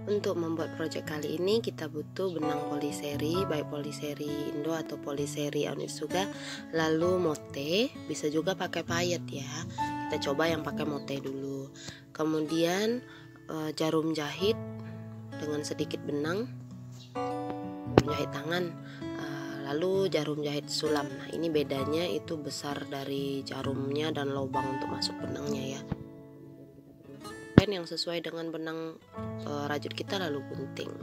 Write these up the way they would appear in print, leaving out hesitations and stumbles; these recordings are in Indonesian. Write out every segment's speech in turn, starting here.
Untuk membuat project kali ini kita butuh benang poliseri, baik poliseri Indo atau poliseri Onitsuga, lalu mote, bisa juga pakai payet ya. Kita coba yang pakai mote dulu. Kemudian jarum jahit dengan sedikit benang, jarum jahit tangan, lalu jarum jahit sulam. Nah, ini bedanya itu besar dari jarumnya dan lubang untuk masuk benangnya ya. Yang sesuai dengan benang rajut kita lalu gunting.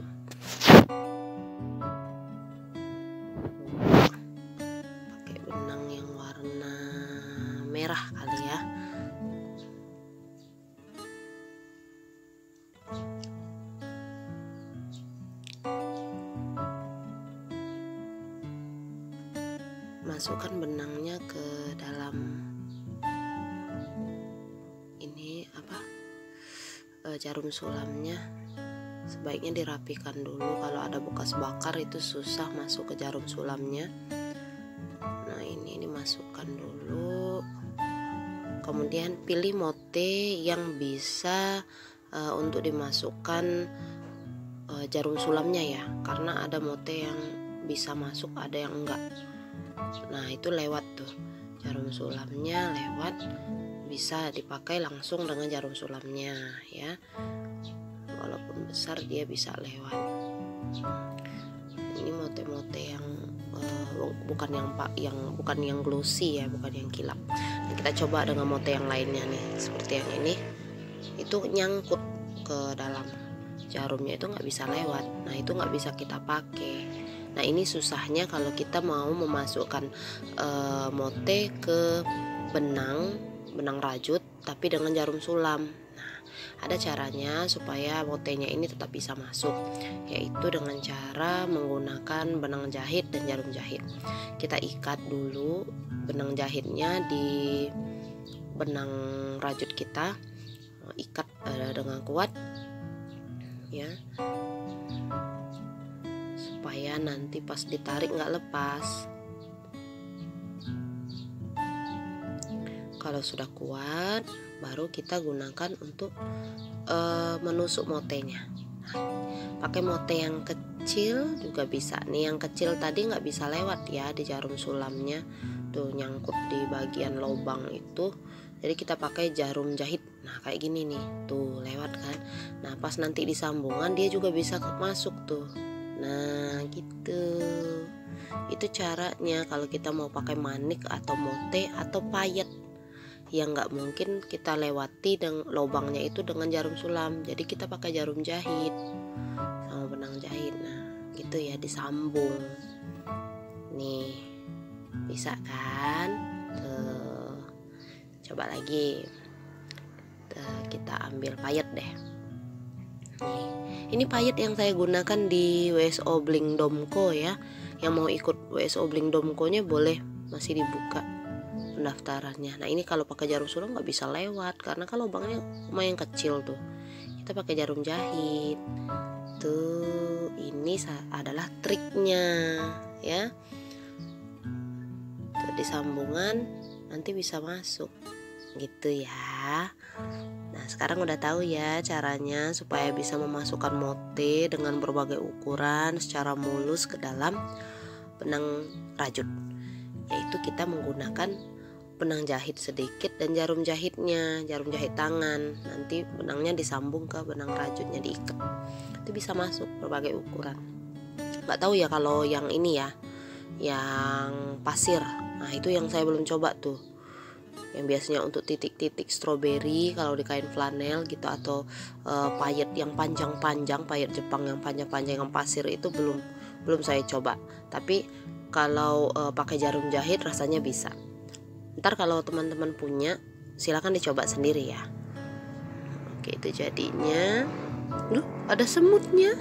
Pakai benang yang warna merah kali ya. Masukkan benangnya ke dalam ini jarum sulamnya. Sebaiknya dirapikan dulu, kalau ada bekas bakar itu susah masuk ke jarum sulamnya. Nah, ini masukkan dulu. Kemudian pilih mote yang bisa untuk dimasukkan jarum sulamnya ya, karena ada mote yang bisa masuk, ada yang enggak. Nah, itu lewat tuh jarum sulamnya, lewat, bisa dipakai langsung dengan jarum sulamnya ya, walaupun besar dia bisa lewat. Ini mote-mote yang bukan yang glossy ya, bukan yang kilap. Nah, kita coba dengan mote yang lainnya nih, seperti yang ini, itu nyangkut ke dalam jarumnya, itu nggak bisa lewat. Nah, itu nggak bisa kita pakai. Nah, ini susahnya kalau kita mau memasukkan mote ke benang rajut tapi dengan jarum sulam. Nah, ada caranya supaya motenya ini tetap bisa masuk, yaitu dengan cara menggunakan benang jahit dan jarum jahit. Kita ikat dulu benang jahitnya di benang rajut kita, ikat dengan kuat ya, supaya nanti pas ditarik nggak lepas. Kalau sudah kuat, baru kita gunakan untuk menusuk motenya. Nah, pakai mote yang kecil juga bisa. Nih, yang kecil tadi nggak bisa lewat ya di jarum sulamnya, tuh nyangkut di bagian lubang itu. Jadi kita pakai jarum jahit. Nah, kayak gini nih, tuh lewat kan. Nah, pas nanti disambungan dia juga bisa masuk tuh. Nah, gitu. Itu caranya kalau kita mau pakai manik atau mote atau payet, yang nggak mungkin kita lewati dengan lubangnya itu dengan jarum sulam. Jadi kita pakai jarum jahit sama benang jahit. Nah, gitu ya, disambung. Nih, bisa kan? Tuh. Coba lagi. Tuh, kita ambil payet deh. Nih, ini payet yang saya gunakan di WSO Bling Domco ya. Yang mau ikut WSO Bling Domco-nya boleh, masih dibuka pendaftarannya. Nah, ini kalau pakai jarum sulam nggak bisa lewat karena kan lubangnya lumayan kecil tuh. Kita pakai jarum jahit. Tuh, ini adalah triknya ya. Tuh, di sambungan nanti bisa masuk gitu ya. Nah, sekarang udah tahu ya caranya supaya bisa memasukkan mote dengan berbagai ukuran secara mulus ke dalam benang rajut, yaitu kita menggunakan benang jahit sedikit dan jarum jahitnya, jarum jahit tangan. Nanti benangnya disambung ke benang rajutnya, diikat. Itu bisa masuk berbagai ukuran. Nggak tahu ya kalau yang ini ya, yang pasir. Nah, itu yang saya belum coba tuh. Yang biasanya untuk titik-titik stroberi kalau di kain flanel gitu, atau payet yang panjang-panjang, payet Jepang yang panjang-panjang yang pasir itu belum saya coba. Tapi kalau pakai jarum jahit rasanya bisa. Ntar kalau teman-teman punya, silakan dicoba sendiri ya. Oke, itu jadinya. Duh, ada semutnya.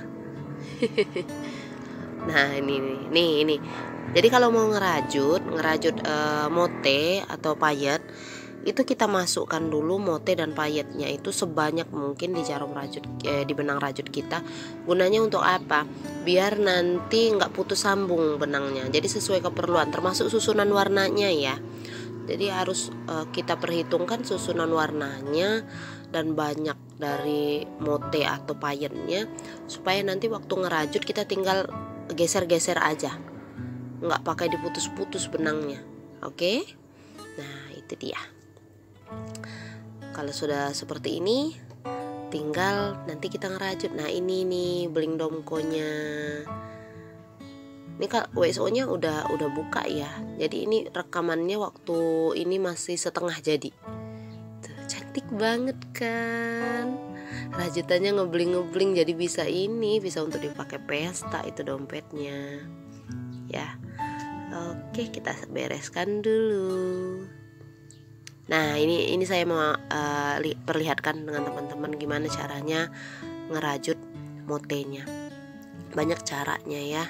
Nah, ini. Jadi kalau mau ngerajut mote atau payet, itu kita masukkan dulu mote dan payetnya itu sebanyak mungkin di jarum rajut, di benang rajut kita. Gunanya untuk apa? Biar nanti nggak putus sambung benangnya. Jadi sesuai keperluan, termasuk susunan warnanya ya. Jadi harus kita perhitungkan susunan warnanya dan banyak dari mote atau payennya, supaya nanti waktu ngerajut kita tinggal geser-geser aja, nggak pakai diputus-putus benangnya. Oke, nah itu dia. Kalau sudah seperti ini, tinggal nanti kita ngerajut. Nah ini nih beling domkonya. Ini kak WSO-nya udah buka ya. Jadi ini rekamannya waktu ini masih setengah jadi. Tuh, cantik banget kan. Rajutannya ngebling-ngebling, jadi bisa untuk dipakai pesta itu dompetnya. Ya. Oke, kita bereskan dulu. Nah, ini saya mau perlihatkan dengan teman-teman gimana caranya ngerajut motenya. Banyak caranya ya.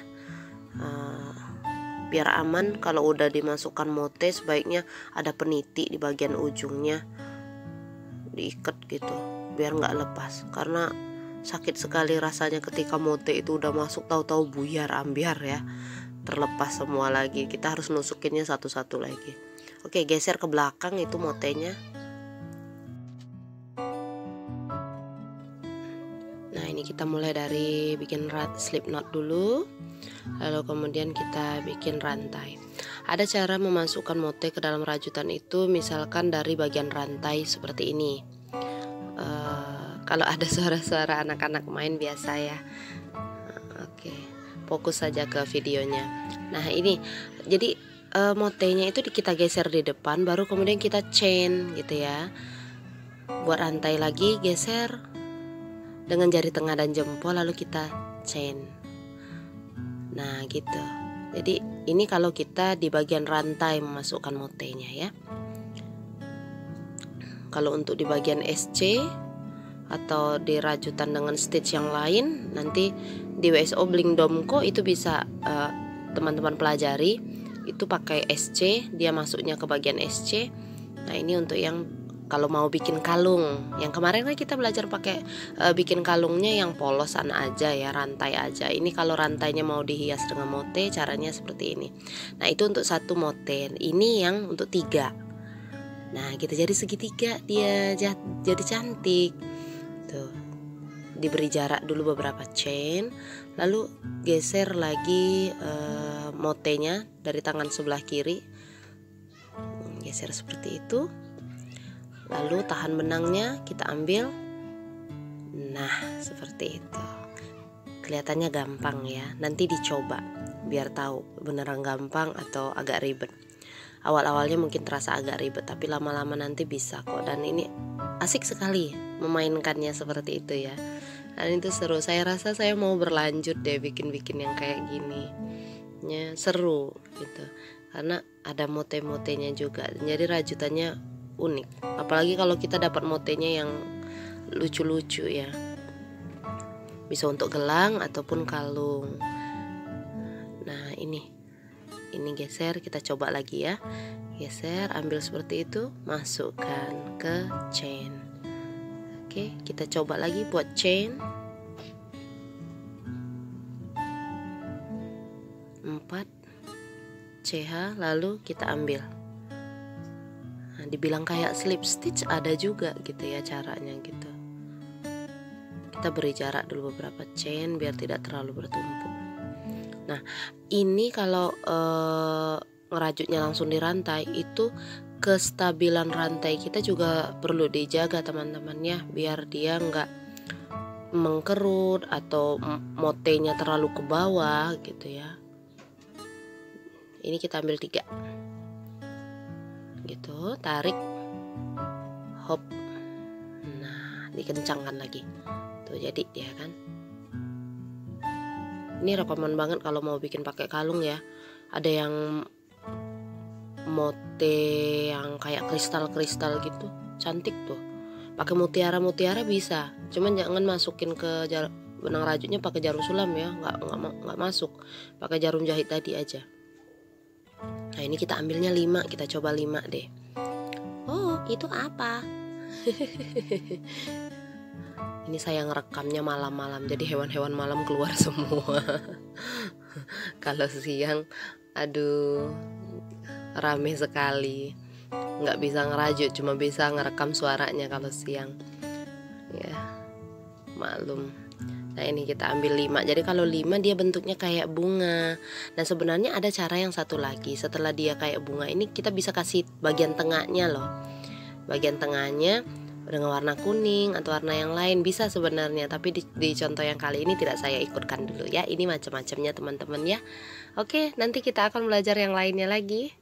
Biar aman, kalau udah dimasukkan mote sebaiknya ada peniti di bagian ujungnya, diikat gitu biar nggak lepas, karena sakit sekali rasanya ketika mote itu udah masuk tahu-tahu buyar ambiar ya, terlepas semua lagi. Kita harus nusukinnya satu-satu lagi. Oke, geser ke belakang itu motenya. Nah ini kita mulai dari bikin slip knot dulu, lalu kemudian kita bikin rantai. Ada cara memasukkan mote ke dalam rajutan itu, misalkan dari bagian rantai seperti ini. Kalau ada suara-suara anak-anak main biasa ya. Oke, fokus saja ke videonya. Nah ini, jadi motenya itu kita geser di depan, baru kemudian kita chain gitu ya. Buat rantai lagi, geser dengan jari tengah dan jempol, lalu kita chain. Nah gitu. Jadi ini kalau kita di bagian rantai memasukkan motenya ya. Kalau untuk di bagian SC atau di rajutan dengan stitch yang lain, nanti di WSO Bling Domco itu bisa teman-teman pelajari. Itu pakai SC, dia masuknya ke bagian SC. Nah ini untuk yang kalau mau bikin kalung. Yang kemarin kan kita belajar pakai bikin kalungnya yang polosan aja ya, rantai aja. Ini kalau rantainya mau dihias dengan mote, caranya seperti ini. Nah itu untuk satu mote. Ini yang untuk 3. Nah kita jadi segitiga, dia jadi cantik. Tuh, diberi jarak dulu beberapa chain, lalu geser lagi motenya dari tangan sebelah kiri, geser seperti itu. Lalu tahan benangnya kita ambil. Nah seperti itu. Kelihatannya gampang ya. Nanti dicoba biar tahu beneran gampang atau agak ribet. Awal-awalnya mungkin terasa agak ribet, tapi lama-lama nanti bisa kok. Dan ini asik sekali memainkannya seperti itu ya. Dan itu seru. Saya rasa saya mau berlanjut deh bikin-bikin yang kayak gini ya, seru gitu. Karena ada mote-motenya juga. Jadi rajutannya unik, apalagi kalau kita dapat motenya yang lucu-lucu ya, bisa untuk gelang ataupun kalung. Nah ini geser, kita coba lagi ya, geser, ambil seperti itu, masukkan ke chain. Oke, kita coba lagi buat chain 4 CH, lalu kita ambil. Dibilang kayak slip stitch ada juga gitu ya caranya gitu. Kita beri jarak dulu beberapa chain biar tidak terlalu bertumpuk. Nah ini kalau ngerajutnya langsung di rantai, itu kestabilan rantai kita juga perlu dijaga teman-teman ya, biar dia nggak mengkerut atau motenya terlalu ke bawah gitu ya. Ini kita ambil 3 gitu, tarik, hop, nah dikencangkan lagi tuh, jadi dia kan. Ini rekaman banget kalau mau bikin pakai kalung ya. Ada yang mote yang kayak kristal-kristal gitu, cantik tuh. Pakai mutiara-mutiara bisa, cuman jangan masukin ke benang rajutnya pakai jarum sulam ya, nggak masuk. Pakai jarum jahit tadi aja. Nah ini kita ambilnya 5, kita coba 5 deh. Oh itu apa? Ini saya ngerekamnya malam-malam, jadi hewan-hewan malam keluar semua. Kalau siang, aduh, rame sekali. Nggak bisa ngerajut, cuma bisa ngerekam suaranya kalau siang. Ya, maklum. Nah ini kita ambil 5. Jadi kalau 5 dia bentuknya kayak bunga. Nah sebenarnya ada cara yang satu lagi. Setelah dia kayak bunga ini kita bisa kasih bagian tengahnya loh. Bagian tengahnya dengan warna kuning atau warna yang lain bisa sebenarnya. Tapi di contoh yang kali ini tidak saya ikutkan dulu ya. Ini macam-macamnya teman-teman ya. Oke, nanti kita akan belajar yang lainnya lagi.